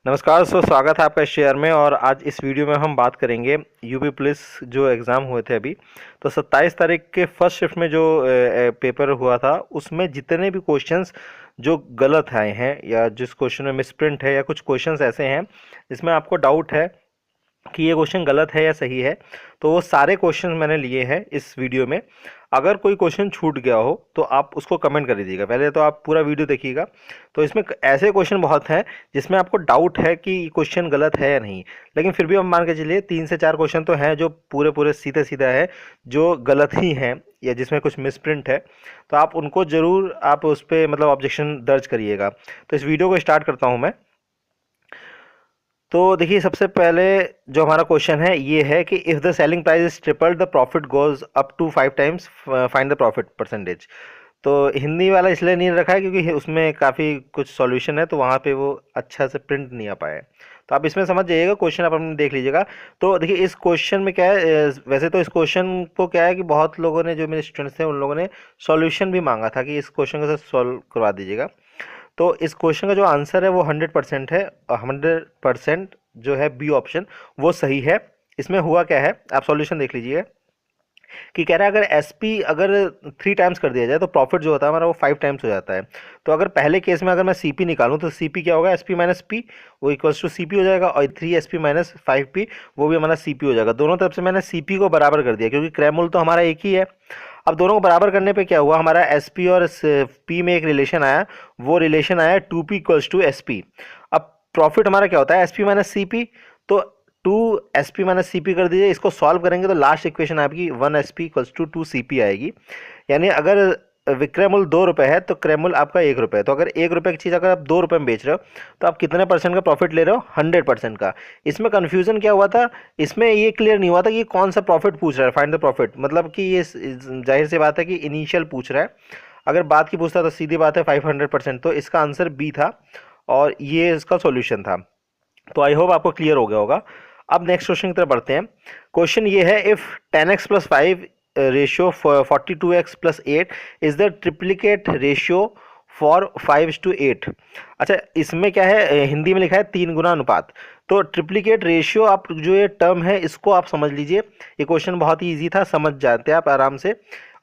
नमस्कार स्वागत है आपका इस शेयर में। और आज इस वीडियो में हम बात करेंगे यूपी पुलिस जो एग्ज़ाम हुए थे अभी। तो 27 तारीख के फर्स्ट शिफ्ट में जो पेपर हुआ था उसमें जितने भी क्वेश्चंस जो गलत आए हैं या जिस क्वेश्चन में मिसप्रिंट है या कुछ क्वेश्चंस ऐसे हैं जिसमें आपको डाउट है कि ये क्वेश्चन गलत है या सही है, तो वो सारे क्वेश्चन मैंने लिए हैं इस वीडियो में। अगर कोई क्वेश्चन छूट गया हो तो आप उसको कमेंट कर दीजिएगा। पहले तो आप पूरा वीडियो देखिएगा। तो इसमें ऐसे क्वेश्चन बहुत हैं जिसमें आपको डाउट है कि ये क्वेश्चन गलत है या नहीं, लेकिन फिर भी हम मान के चलिए 3 से 4 क्वेश्चन तो हैं जो पूरे पूरे सीधे सीधा है, जो गलत ही हैं या जिसमें कुछ मिसप्रिंट है। तो आप उनको ज़रूर आप उस पर मतलब ऑब्जेक्शन दर्ज करिएगा। तो इस वीडियो को स्टार्ट करता हूँ मैं। तो देखिए, सबसे पहले जो हमारा क्वेश्चन है ये है कि if the selling price is triple the profit goes up to 5 times, find the profit percentage. तो हिंदी वाला इसलिए नहीं रखा है क्योंकि उसमें काफ़ी कुछ सॉल्यूशन है, तो वहाँ पे वो अच्छा से प्रिंट नहीं आ पाया है। तो आप इसमें समझ जाइएगा, क्वेश्चन आप अपने देख लीजिएगा। तो देखिए, इस क्वेश्चन में क्या है, वैसे तो इस क्वेश्चन को क्या है कि बहुत लोगों ने, जो मेरे स्टूडेंट्स थे उन लोगों ने सॉल्यूशन भी मांगा था कि इस क्वेश्चन को सॉल्व करवा दीजिएगा। तो इस क्वेश्चन का जो आंसर है वो 100% है। 100% जो है बी ऑप्शन वो सही है। इसमें हुआ क्या है, आप सॉल्यूशन देख लीजिए कि कह रहा है अगर एसपी अगर 3 टाइम्स कर दिया जाए तो प्रॉफिट जो होता है हमारा वो 5 टाइम्स हो जाता है। तो अगर पहले केस में अगर मैं सीपी निकालूं तो सीपी क्या होगा, एसपी माइनस पी, वो इक्वल्स टू सीपी हो जाएगा। और 3 एसपी माइनस 5 पी, वो भी हमारा सीपी हो जाएगा। दोनों तरफ से मैंने सीपी को बराबर कर दिया क्योंकि क्रैमूल तो हमारा एक ही है। अब दोनों को बराबर करने पे क्या हुआ, हमारा एस पी और पी में एक रिलेशन आया, वो रिलेशन आया 2p equals to S P. अब प्रॉफिट हमारा क्या होता है, S P minus C P. तो 2 SP माइनस सी पी कर दीजिए। इसको सॉल्व करेंगे तो लास्ट इक्वेशन आपकी 1 SP इक्वल्स टू 2 CP आएगी। यानी अगर विक्रय मूल्य 2 रुपये है तो क्रय मूल्य आपका 1 रुपये। तो अगर 1 रुपये की चीज़ अगर आप 2 रुपये में बेच रहे हो तो आप कितने परसेंट का प्रॉफिट ले रहे हो, 100% का। इसमें कन्फ्यूजन क्या हुआ था, इसमें ये क्लियर नहीं हुआ था कि ये कौन सा प्रॉफिट पूछ रहा है, फाइंड द प्रॉफिट। मतलब कि ये जाहिर सी बात है कि इनिशियल पूछ रहा है। अगर बात की पूछता तो सीधी बात है 500%। तो इसका आंसर बी था और ये इसका सॉल्यूशन था। तो आई होप आपको क्लियर हो गया होगा। अब नेक्स्ट क्वेश्चन की तरफ बढ़ते हैं। क्वेश्चन ये है, if 10x plus 5 ratio 42x plus 8 is the triplicate ratio for 5:8। अच्छा, इसमें क्या है, हिंदी में लिखा है 3 गुना अनुपात। तो ट्रिप्लीकेट रेशियो, आप जो ये टर्म है इसको आप समझ लीजिए। ये क्वेश्चन बहुत ही ईजी था, समझ जाते हैं आप आराम से।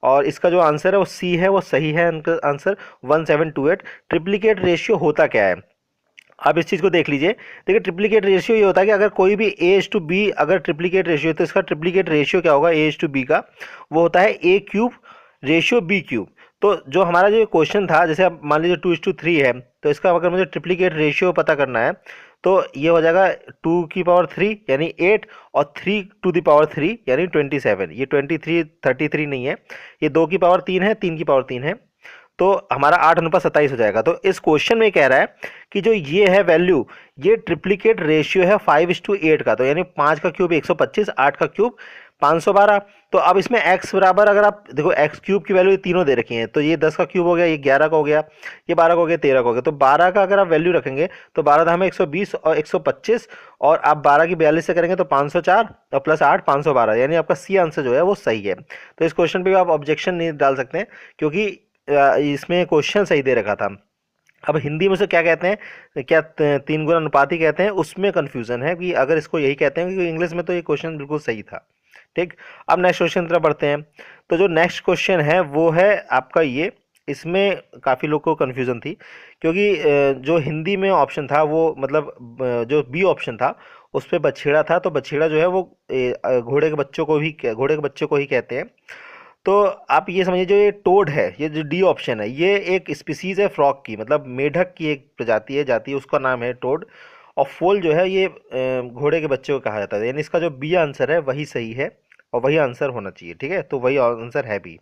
और इसका जो आंसर है वो सी है, वो सही है। इनका आंसर 1728। ट्रिप्लीकेट रेशियो होता क्या है, आप इस चीज़ को देख लीजिए। देखिए, ट्रिप्लीकेट रेशियो ये होता है कि अगर कोई भी A:B अगर ट्रिप्लीकेट रेशियो है तो इसका ट्रिप्लीकेट रेशियो क्या होगा A:B का, वो होता है A³ रेशियो B³। तो जो हमारा जो क्वेश्चन था, जैसे आप मान लीजिए 2:3 है, तो इसका अगर मुझे ट्रिप्लीकेट रेशियो पता करना है तो ये हो जाएगा 2 की पावर 3 यानी 8 और 3 टू द पावर 3 यानी 27। ये 23 33 नहीं है, ये 2 की पावर 3 है, 3 की पावर 3 है। तो हमारा 8:27 हो जाएगा। तो इस क्वेश्चन में कह रहा है कि जो ये है वैल्यू, ये ट्रिप्लीकेट रेशियो है 5:8 का। तो यानी 5 का क्यूब 125, 8 का क्यूब 512। तो अब इसमें x बराबर, अगर आप देखो x क्यूब की वैल्यू ये तीनों दे रखी है, तो ये 10 का क्यूब हो गया, ये 11 का हो गया, ये 12 का हो गया, 13 का हो गया। तो 12 का अगर आप वैल्यू रखेंगे तो 12 धाम 120 और 125, और आप 12 की 42 से करेंगे तो 504 और प्लस 8 512, यानी आपका सी आंसर जो है वो सही है। तो इस क्वेश्चन पे भी आप ऑब्जेक्शन नहीं डाल सकते हैं क्योंकि इसमें क्वेश्चन सही दे रखा था। अब हिंदी में उसे क्या कहते हैं, क्या 3 गुना अनुपात ही कहते हैं, उसमें कन्फ्यूजन है कि अगर इसको यही कहते हैं, क्योंकि इंग्लिश में तो ये क्वेश्चन बिल्कुल सही था। ठीक, अब नेक्स्ट क्वेश्चन की तरफ बढ़ते हैं। तो जो नेक्स्ट क्वेश्चन है वो है आपका ये। इसमें काफ़ी लोग को कन्फ्यूज़न थी क्योंकि जो हिंदी में ऑप्शन था वो मतलब जो बी ऑप्शन था उस पर बछेड़ा था। तो बछेड़ा जो है वो घोड़े के बच्चों को ही, घोड़े के बच्चों को ही कहते हैं। तो आप ये समझिए, जो ये टोड है, ये जो डी ऑप्शन है, ये एक स्पीसीज है फ्रॉग की, मतलब मेढक की एक प्रजाति है, जाति है, उसका नाम है टोड। और फोल जो है ये घोड़े के बच्चे को कहा जाता है। यानी इसका जो बी आंसर है वही सही है और वही आंसर होना चाहिए। ठीक है, तो वही आंसर है बी।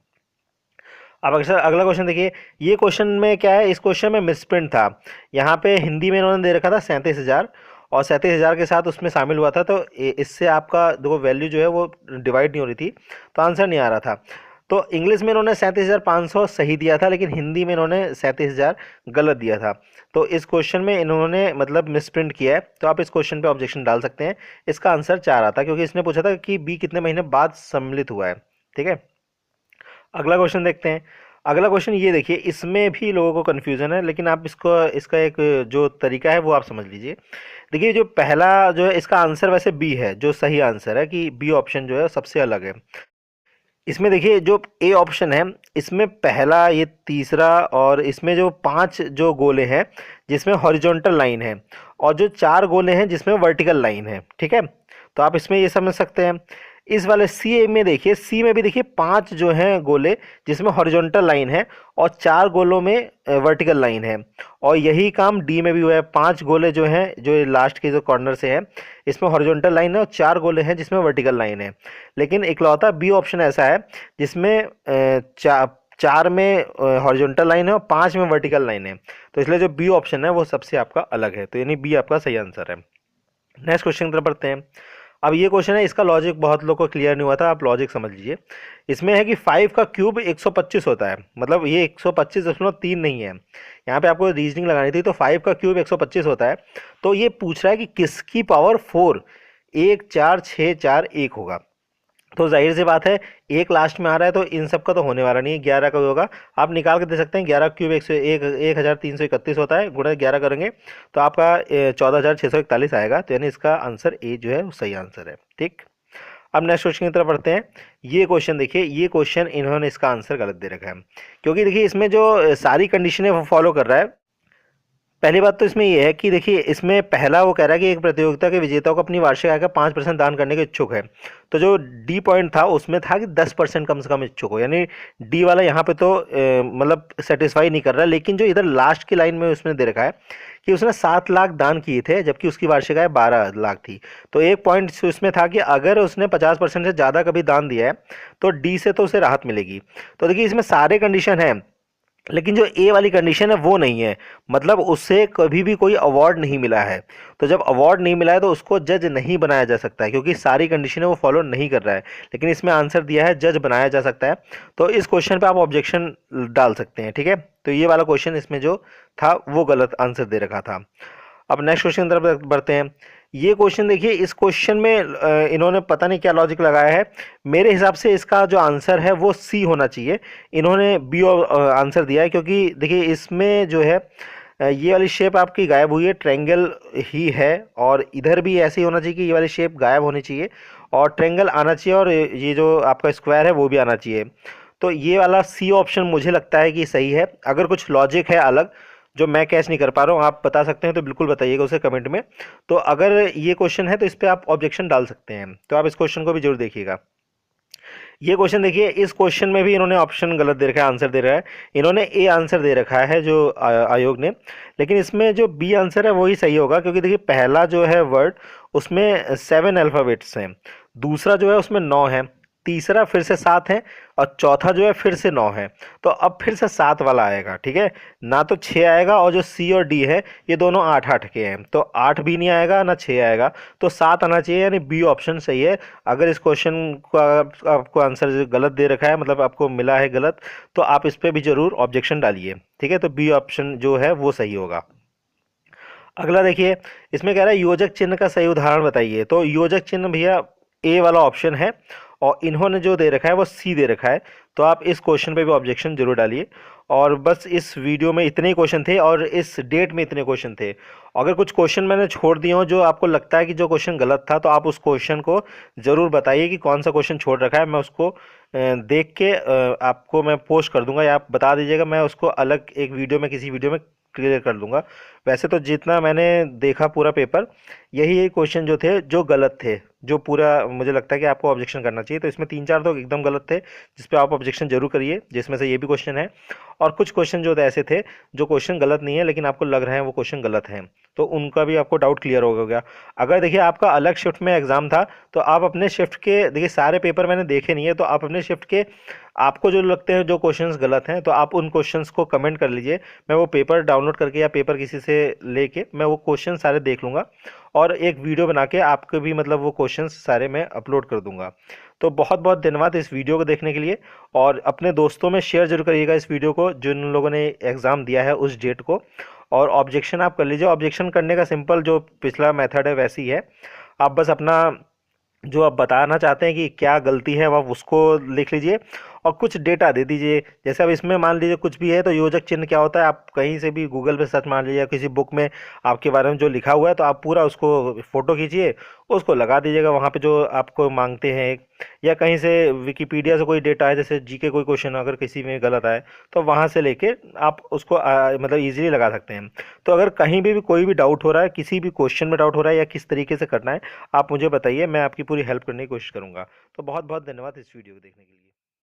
अब अक्सर अगला क्वेश्चन देखिए। ये क्वेश्चन में क्या है, इस क्वेश्चन में मिसप्रिंट था। यहाँ पे हिंदी में इन्होंने दे रखा था 37,000 और 37,000 के साथ उसमें शामिल हुआ था। तो इससे आपका देखो वैल्यू जो है वो डिवाइड नहीं हो रही थी, तो आंसर नहीं आ रहा था। तो इंग्लिश में इन्होंने 37,500 सही दिया था, लेकिन हिंदी में इन्होंने 37,000 गलत दिया था। तो इस क्वेश्चन में इन्होंने मतलब मिसप्रिंट किया है। तो आप इस क्वेश्चन पे ऑब्जेक्शन डाल सकते हैं। इसका आंसर 4 आता, क्योंकि इसने पूछा था कि बी कितने महीने बाद सम्मिलित हुआ है। ठीक है, अगला क्वेश्चन देखते हैं। अगला क्वेश्चन ये देखिए, इसमें भी लोगों को कन्फ्यूजन है, लेकिन आप इसका एक जो तरीका है वो आप समझ लीजिए। देखिए जो पहला जो है इसका आंसर वैसे बी है, जो सही आंसर है कि बी ऑप्शन जो है सबसे अलग है। इसमें देखिए जो ए ऑप्शन है, इसमें पहला, ये तीसरा, और इसमें जो 5 जो गोले हैं जिसमें हॉरिजॉन्टल लाइन है, और जो 4 गोले हैं जिसमें वर्टिकल लाइन है, ठीक है। तो आप इसमें ये समझ सकते हैं। इस वाले सी में देखिए, सी में भी देखिए 5 जो हैं गोले जिसमें हॉरिजॉन्टल लाइन है और 4 गोलों में वर्टिकल लाइन है। और यही काम डी में भी हुआ है, 5 गोले जो हैं, जो लास्ट के जो कॉर्नर से है, इसमें हॉरिजॉन्टल लाइन है और 4 गोले हैं जिसमें वर्टिकल लाइन है। लेकिन इकलौता बी ऑप्शन ऐसा है जिसमें 4 में हॉरिजॉन्टल लाइन है और 5 में वर्टिकल लाइन है। तो इसलिए जो बी ऑप्शन है वो सबसे आपका अलग है, तो यानी बी आपका सही आंसर है। नेक्स्ट क्वेश्चन की तरफ बढ़ते हैं। अब ये क्वेश्चन है, इसका लॉजिक बहुत लोग को क्लियर नहीं हुआ था, आप लॉजिक समझ लीजिए। इसमें है कि 5 का क्यूब 125 होता है, मतलब ये 125.3 नहीं है। यहाँ पे आपको रीजनिंग लगानी थी, तो 5 का क्यूब 125 होता है। तो ये पूछ रहा है कि किसकी पावर 4 1 4 6 4 1 होगा। तो जाहिर सी बात है, एक लास्ट में आ रहा है, तो इन सब का तो होने वाला नहीं है। 11 का होगा, आप निकाल के दे सकते हैं। 11 क्यूब 1331 होता है, गुणा 11 करेंगे तो आपका 14,641 आएगा। तो यानी इसका आंसर ए जो है वो सही आंसर है, ठीक। अब नेक्स्ट क्वेश्चन की तरफ बढ़ते हैं। ये क्वेश्चन देखिए, ये क्वेश्चन इन्होंने इसका आंसर गलत दे रखा है, क्योंकि देखिए इसमें जो सारी कंडीशनें वो फॉलो कर रहा है। पहली बात तो इसमें यह है कि देखिए, इसमें पहला वो कह रहा है कि एक प्रतियोगिता के विजेता को अपनी वार्षिक आय का 5% दान करने के इच्छुक है। तो जो डी पॉइंट था उसमें था कि 10% कम से कम इच्छुक हो, यानी डी वाला यहाँ पे तो मतलब सेटिस्फाई नहीं कर रहा है। लेकिन जो इधर लास्ट की लाइन में उसने दे रखा है कि उसने 7 लाख दान किए थे, जबकि उसकी वार्षिक आय 12 लाख थी। तो एक पॉइंट उसमें था कि अगर उसने 50% से ज़्यादा कभी दान दिया है तो डी से तो उसे राहत मिलेगी। तो देखिए इसमें सारे कंडीशन हैं, लेकिन जो ए वाली कंडीशन है वो नहीं है, मतलब उससे कभी भी कोई अवार्ड नहीं मिला है। तो जब अवार्ड नहीं मिला है तो उसको जज नहीं बनाया जा सकता है, क्योंकि सारी कंडीशनें वो फॉलो नहीं कर रहा है। लेकिन इसमें आंसर दिया है जज बनाया जा सकता है, तो इस क्वेश्चन पे आप ऑब्जेक्शन डाल सकते हैं, ठीक है। तो ये वाला क्वेश्चन इसमें जो था वो गलत आंसर दे रखा था। अब नेक्स्ट क्वेश्चन की तरफ बढ़ते हैं। ये क्वेश्चन देखिए, इस क्वेश्चन में इन्होंने पता नहीं क्या लॉजिक लगाया है। मेरे हिसाब से इसका जो आंसर है वो सी होना चाहिए। इन्होंने बी आंसर दिया है, क्योंकि देखिए इसमें जो है ये वाली शेप आपकी गायब हुई है, ट्रायंगल ही है। और इधर भी ऐसे ही होना चाहिए कि ये वाली शेप गायब होनी चाहिए और ट्रायंगल आना चाहिए, और ये जो आपका स्क्वायर है वो भी आना चाहिए। तो ये वाला सी ऑप्शन मुझे लगता है कि सही है। अगर कुछ लॉजिक है अलग जो मैं कैच नहीं कर पा रहा हूँ, आप बता सकते हैं तो बिल्कुल बताइएगा उसे कमेंट में। तो अगर ये क्वेश्चन है तो इस पर आप ऑब्जेक्शन डाल सकते हैं, तो आप इस क्वेश्चन को भी जरूर देखिएगा। ये क्वेश्चन देखिए, इस क्वेश्चन में भी इन्होंने ऑप्शन गलत दे रखा है, आंसर दे रहा है। इन्होंने ए आंसर दे रखा है जो आयोग ने, लेकिन इसमें जो बी आंसर है वही सही होगा, क्योंकि देखिए पहला जो है वर्ड उसमें 7 अल्फ़ाबेट्स हैं, दूसरा जो है उसमें 9 है, तीसरा फिर से 7 है, और चौथा जो है फिर से 9 है। तो अब फिर से 7 वाला आएगा, ठीक है ना। तो 6 आएगा, और जो सी और डी है ये दोनों 8-8 के हैं, तो 8 भी नहीं आएगा ना 6 आएगा, तो 7 आना चाहिए, यानी बी ऑप्शन सही है। अगर इस क्वेश्चन का आपको आंसर गलत दे रखा है, मतलब आपको मिला है गलत, तो आप इस पर भी जरूर ऑब्जेक्शन डालिए, ठीक है। तो बी ऑप्शन जो है वो सही होगा। अगला देखिए, इसमें कह रहा है योजक चिन्ह का सही उदाहरण बताइए। तो योजक चिन्ह भैया ए वाला ऑप्शन है, और इन्होंने जो दे रखा है वो सी दे रखा है। तो आप इस क्वेश्चन पे भी ऑब्जेक्शन जरूर डालिए। और बस इस वीडियो में इतने ही क्वेश्चन थे, और इस डेट में इतने क्वेश्चन थे। अगर कुछ क्वेश्चन मैंने छोड़ दिए हो जो आपको लगता है कि जो क्वेश्चन गलत था, तो आप उस क्वेश्चन को ज़रूर बताइए कि कौन सा क्वेश्चन छोड़ रखा है। मैं उसको देख के आपको मैं पोस्ट कर दूंगा, या आप बता दीजिएगा, मैं उसको अलग एक वीडियो में, किसी वीडियो में क्लियर कर दूंगा। वैसे तो जितना मैंने देखा पूरा पेपर, यही क्वेश्चन जो थे जो गलत थे, जो पूरा मुझे लगता है कि आपको ऑब्जेक्शन करना चाहिए। तो इसमें 3-4 तो एकदम गलत थे, जिस पे आप ऑब्जेक्शन जरूर करिए, जिसमें से ये भी क्वेश्चन है। और कुछ क्वेश्चन जो ऐसे थे जो क्वेश्चन गलत नहीं है, लेकिन आपको लग रहे हैं वो क्वेश्चन गलत हैं, तो उनका भी आपको डाउट क्लियर हो गया। अगर देखिए आपका अलग शिफ्ट में एग्जाम था, तो आप अपने शिफ्ट के, देखिए सारे पेपर मैंने देखे नहीं है, तो आप अपने शिफ्ट के आपको जो लगते हैं जो क्वेश्चंस गलत हैं, तो आप उन क्वेश्चंस को कमेंट कर लीजिए। मैं वो पेपर डाउनलोड करके या पेपर किसी से लेके मैं वो क्वेश्चन सारे देख लूँगा, और एक वीडियो बना के आपको भी मतलब वो क्वेश्चंस सारे मैं अपलोड कर दूंगा। तो बहुत बहुत धन्यवाद इस वीडियो को देखने के लिए, और अपने दोस्तों में शेयर जरूर करिएगा इस वीडियो को, जिन लोगों ने एग्ज़ाम दिया है उस डेट को। और ऑब्जेक्शन आप कर लीजिए। ऑब्जेक्शन करने का सिंपल जो पिछला मेथड है वैसे ही है। आप बस अपना जो आप बताना चाहते हैं कि क्या गलती है, आप उसको लिख लीजिए, और कुछ डेटा दे दीजिए। जैसे अब इसमें मान लीजिए कुछ भी है तो योजक चिन्ह क्या होता है, आप कहीं से भी गूगल पे सर्च मार लीजिए, किसी बुक में आपके बारे में जो लिखा हुआ है तो आप पूरा उसको फ़ोटो खींचिए, उसको लगा दीजिएगा वहाँ पे जो आपको मांगते हैं। या कहीं से विकिपीडिया से कोई डेटा है, जैसे जीके कोई क्वेश्चन अगर किसी में गलत आए तो वहाँ से लेके आप उसको मतलब इजीली लगा सकते हैं। तो अगर कहीं भी कोई भी डाउट हो रहा है, किसी भी क्वेश्चन में डाउट हो रहा है या किस तरीके से करना है, आप मुझे बताइए, मैं आपकी पूरी हेल्प करने की कोशिश करूँगा। तो बहुत बहुत धन्यवाद इस वीडियो को देखने के लिए।